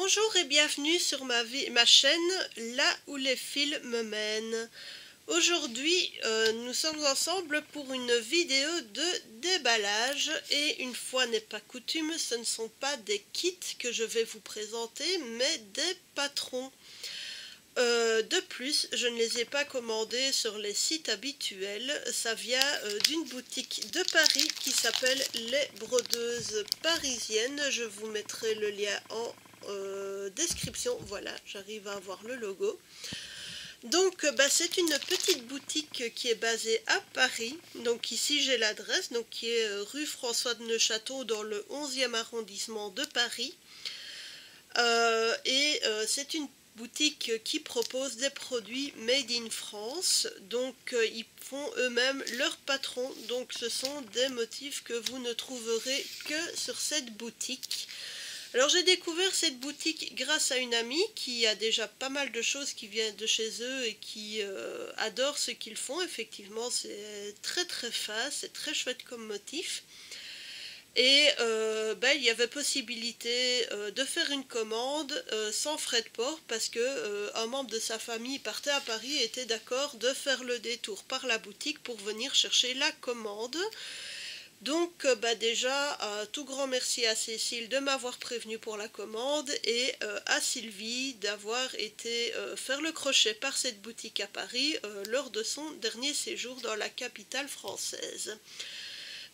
Bonjour et bienvenue sur ma chaîne Là où les fils me mènent. Aujourd'hui, nous sommes ensemble pour une vidéo de déballage et une fois n'est pas coutume, ce ne sont pas des kits que je vais vous présenter, mais des patrons. De plus, je ne les ai pas commandés sur les sites habituels, ça vient d'une boutique de Paris qui s'appelle Les Brodeuses Parisiennes. Je vous mettrai le lien en description. Voilà, j'arrive à avoir le logo. Donc c'est une petite boutique qui est basée à Paris. Donc ici j'ai l'adresse, donc qui est rue François de Neufchâteau dans le 11e arrondissement de Paris. C'est une boutique qui propose des produits made in France, donc ils font eux-mêmes leurs patrons, donc ce sont des motifs que vous ne trouverez que sur cette boutique. Alors j'ai découvert cette boutique grâce à une amie qui a déjà pas mal de choses qui viennent de chez eux et qui adore ce qu'ils font. Effectivement c'est très très fin, c'est très chouette comme motif. Et il y avait possibilité de faire une commande sans frais de port parce que un membre de sa famille partait à Paris et était d'accord de faire le détour par la boutique pour venir chercher la commande. Donc déjà, tout grand merci à Cécile de m'avoir prévenu pour la commande et à Sylvie d'avoir été faire le crochet par cette boutique à Paris lors de son dernier séjour dans la capitale française.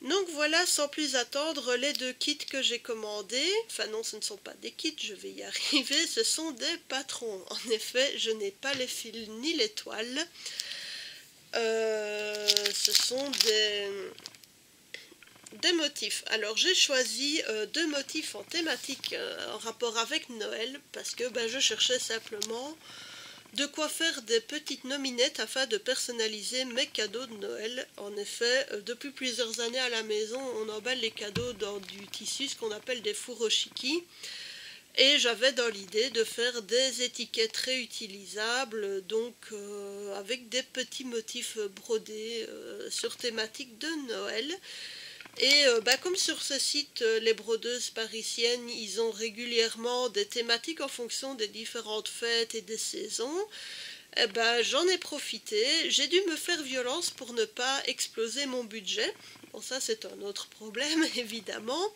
Donc voilà, sans plus attendre, les deux kits que j'ai commandés, enfin non, ce ne sont pas des kits, je vais y arriver, ce sont des patrons. En effet, je n'ai pas les fils ni les toiles. Ce sont des motifs. Alors j'ai choisi deux motifs en thématique en rapport avec Noël, parce que je cherchais simplement de quoi faire des petites nominettes afin de personnaliser mes cadeaux de Noël. En effet, depuis plusieurs années à la maison, on emballe les cadeaux dans du tissu, ce qu'on appelle des furoshiki. Et j'avais dans l'idée de faire des étiquettes réutilisables, donc avec des petits motifs brodés sur thématique de Noël. Et comme sur ce site, les brodeuses parisiennes, ils ont régulièrement des thématiques en fonction des différentes fêtes et des saisons. J'en ai profité, j'ai dû me faire violence pour ne pas exploser mon budget. Bon, ça c'est un autre problème évidemment.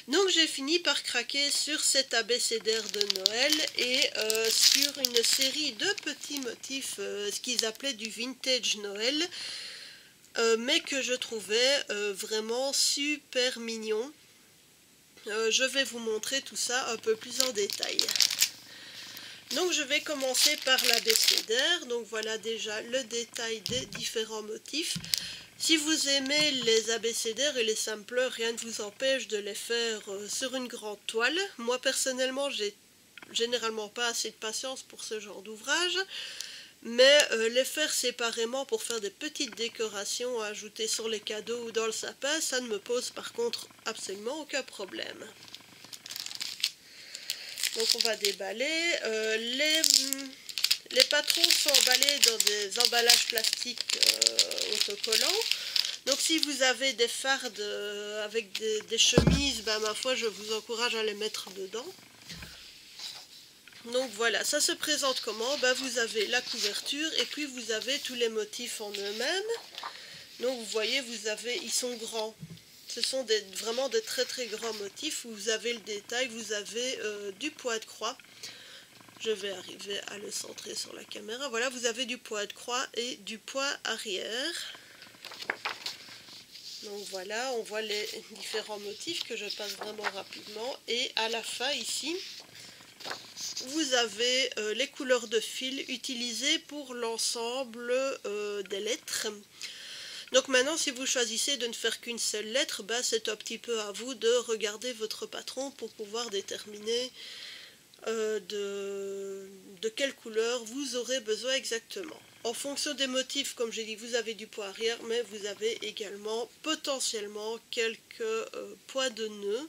Donc j'ai fini par craquer sur cet abécédaire de Noël et sur une série de petits motifs, ce qu'ils appelaient du vintage Noël. Mais que je trouvais vraiment super mignon. Je vais vous montrer tout ça un peu plus en détail. Donc je vais commencer par l'abécédaire. Donc voilà déjà le détail des différents motifs. Si vous aimez les abécédaires et les sampleurs, rien ne vous empêche de les faire sur une grande toile. Moi personnellement, j'ai généralement pas assez de patience pour ce genre d'ouvrage. Mais les faire séparément pour faire des petites décorations à ajouter sur les cadeaux ou dans le sapin, ça ne me pose par contre absolument aucun problème. Donc on va déballer. Les patrons sont emballés dans des emballages plastiques autocollants. Donc si vous avez des fardes avec des chemises, ma foi je vous encourage à les mettre dedans. Donc voilà, ça se présente comment? Vous avez la couverture et puis vous avez tous les motifs en eux-mêmes. Donc vous voyez, ils sont grands. Ce sont vraiment de très très grands motifs. Vous avez le détail, vous avez du poids de croix. Je vais arriver à le centrer sur la caméra. Voilà, vous avez du poids de croix et du poids arrière. Donc voilà, on voit les différents motifs que je passe vraiment rapidement. Et à la fin ici, vous avez les couleurs de fil utilisées pour l'ensemble des lettres. Donc maintenant, si vous choisissez de ne faire qu'une seule lettre, c'est un petit peu à vous de regarder votre patron pour pouvoir déterminer de quelle couleur vous aurez besoin exactement. En fonction des motifs, comme j'ai dit, vous avez du poids arrière, mais vous avez également potentiellement quelques poids de nœuds.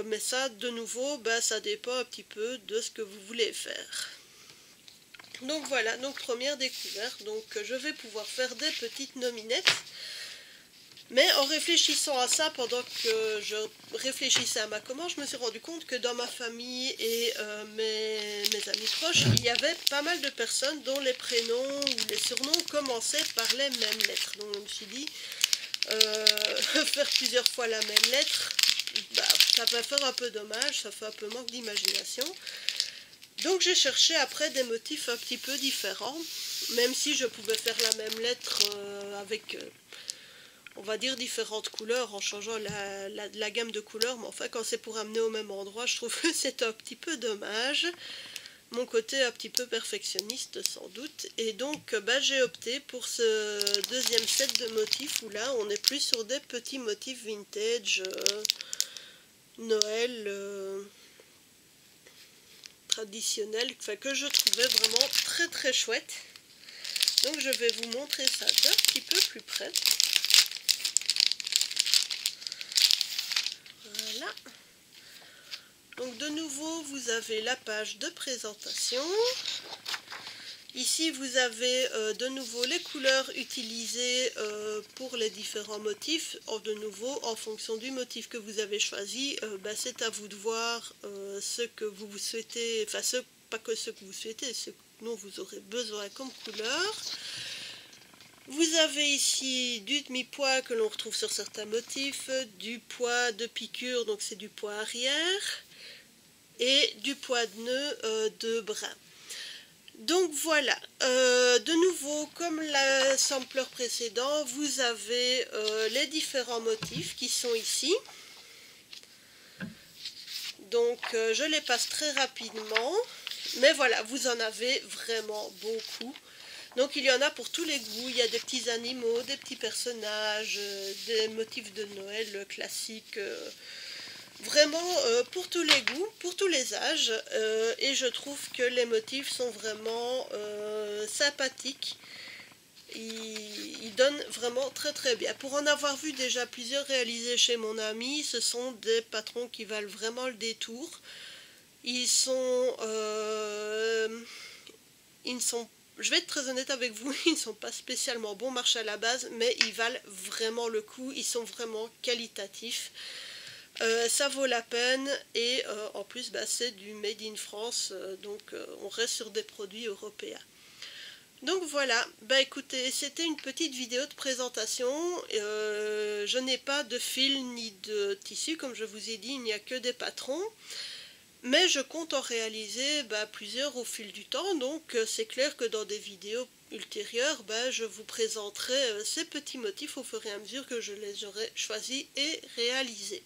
Mais ça, de nouveau, ça dépend un petit peu de ce que vous voulez faire. Donc voilà, donc première découverte, donc je vais pouvoir faire des petites nominettes. Mais en réfléchissant à ça, pendant que je réfléchissais à ma commande, je me suis rendu compte que dans ma famille et mes amis proches, il y avait pas mal de personnes dont les prénoms ou les surnoms commençaient par les mêmes lettres. Donc je me suis dit, faire plusieurs fois la même lettre, bah, ça va faire un peu dommage, ça fait un peu manque d'imagination. Donc j'ai cherché après des motifs un petit peu différents, même si je pouvais faire la même lettre avec... on va dire différentes couleurs en changeant la gamme de couleurs, mais enfin quand c'est pour amener au même endroit, je trouve que c'est un petit peu dommage. Mon côté un petit peu perfectionniste sans doute, et donc bah, j'ai opté pour ce deuxième set de motifs où là on est plus sur des petits motifs vintage, Noël, traditionnels, enfin, que je trouvais vraiment très très chouette. Donc je vais vous montrer ça d'un petit peu plus près. Voilà. Donc de nouveau, vous avez la page de présentation. Ici, vous avez de nouveau les couleurs utilisées pour les différents motifs. De nouveau, en fonction du motif que vous avez choisi, bah, c'est à vous de voir ce que vous souhaitez, enfin, pas que ce que vous souhaitez, ce dont vous aurez besoin comme couleur. Vous avez ici du demi-poids que l'on retrouve sur certains motifs, du poids de piqûre, donc c'est du poids arrière, et du poids de nœud de brin. Donc voilà, de nouveau, comme le sampler précédent, vous avez les différents motifs qui sont ici. Donc je les passe très rapidement, mais voilà, vous en avez vraiment beaucoup. Donc il y en a pour tous les goûts, il y a des petits animaux, des petits personnages, des motifs de Noël classiques, vraiment pour tous les goûts, pour tous les âges, et je trouve que les motifs sont vraiment sympathiques. Ils donnent vraiment très très bien. Pour en avoir vu déjà plusieurs réalisés chez mon ami, ce sont des patrons qui valent vraiment le détour. Ils ne sont, je vais être très honnête avec vous, ils ne sont pas spécialement bon marché à la base, mais ils valent vraiment le coup, ils sont vraiment qualitatifs. Ça vaut la peine, et en plus bah, c'est du made in France, donc on reste sur des produits européens. Donc voilà, bah écoutez, c'était une petite vidéo de présentation. Je n'ai pas de fil ni de tissu, comme je vous ai dit, il n'y a que des patrons. Mais je compte en réaliser plusieurs au fil du temps, donc c'est clair que dans des vidéos ultérieures, je vous présenterai ces petits motifs au fur et à mesure que je les aurai choisis et réalisés.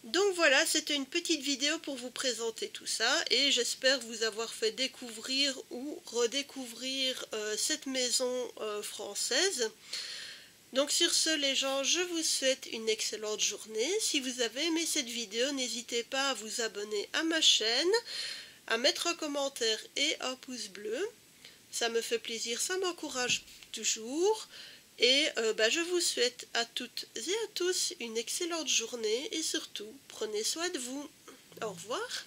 Donc voilà, c'était une petite vidéo pour vous présenter tout ça, et j'espère vous avoir fait découvrir ou redécouvrir cette maison française. Donc sur ce les gens, je vous souhaite une excellente journée. Si vous avez aimé cette vidéo, n'hésitez pas à vous abonner à ma chaîne, à mettre un commentaire et un pouce bleu. Ça me fait plaisir, ça m'encourage toujours. Et je vous souhaite à toutes et à tous une excellente journée, et surtout, prenez soin de vous. Au revoir.